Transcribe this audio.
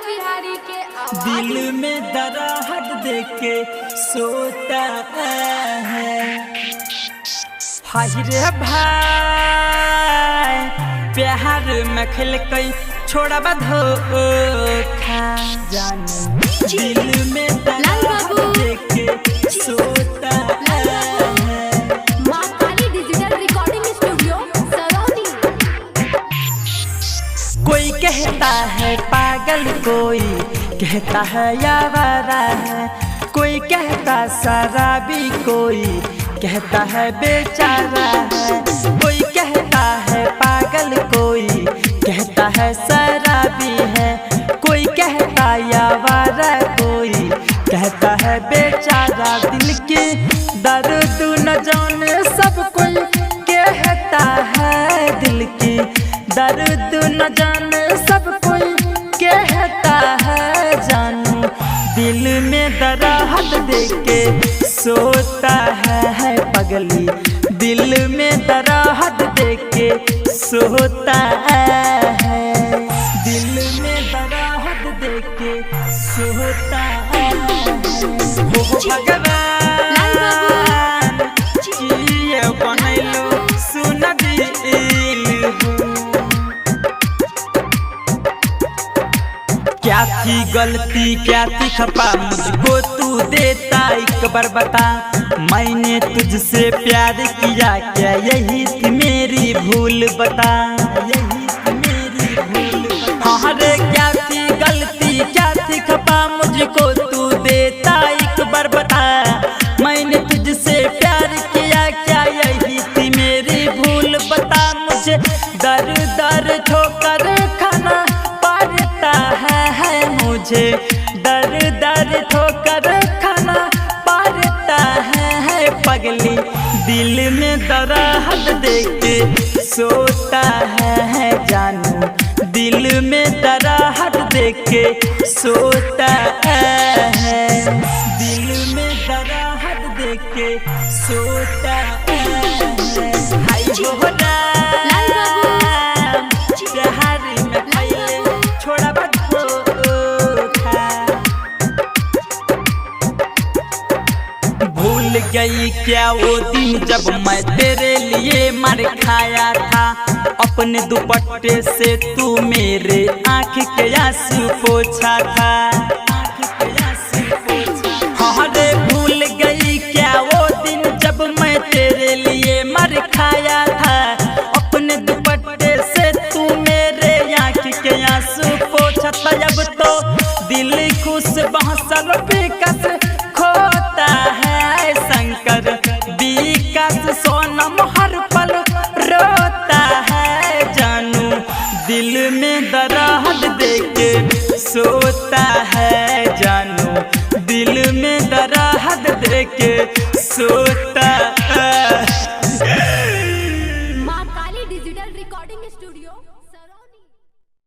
बिहारी के दिल में दराहत देके सोता है। हाय रे भाई प्यार में खेल कई छोड़ा धोखा जाने दिल में दराहत देके सोता है। माँ काली डिजिटल रिकॉर्डिंग स्टूडियो सरौनी। कोई कहता है पागल, कोई कहता है आवारा है, कोई कहता शराबी, कोई कहता है बेचारा है। कोई कहता है पागल, कोई कहता है शराबी है, कोई कहता आवारा, कोई कहता है बेचारा। दिल के दर्द न जाने सब कोई कहता है, दिल की दर्द न जाने सब कोई कहता है। जानू दिल में दराहत देके सोता है पगली, दिल में दराहत देके सोता है। दिल में दराहत देके सोता है। हो भगवान ये बनैलो सुन दिल हो। क्या थी गलती क्या थी खपा, मुझको तू देता एक बार बता। मैंने तुझसे प्यार किया क्या यही थी मेरी भूल बता, यही थी मेरी भूल बता। हाँ रे क्या थी गलती क्या थी खपा, मुझको तू देता एक बार बता। मैंने तुझसे प्यार किया क्या यही थी मेरी भूल बता। मुझे दर दर ठोकर खाना पड़ता है, मुझे दर दर ठोकर खाना पड़ता है पगली। दिल में दराहत देके सोता है जानू, दिल में दराहत देके सोता है। दिल में दराहत देके सोता है। हाय हो राम प्यार में पहले छोड़ा भूल गई क्या वो दिन जब मैं तेरे लिए मार खाया था। अपने दुपट्टे से तू मेरे आँख के आंसू पोंछा था। हाँ रे भूल गई क्या वो दिन जब मैं तेरे लिए मार खाया था। अपने दुपट्टे से तू मेरे आँख के आंसू पोंछा था। अब तो दिल खुश बहसल बेकस खोता है शंकर, विकास सोनम हर पल रोता है। जानू दिल में दराहत देके सोता है, जानू दिल में दराहत देके सोता है।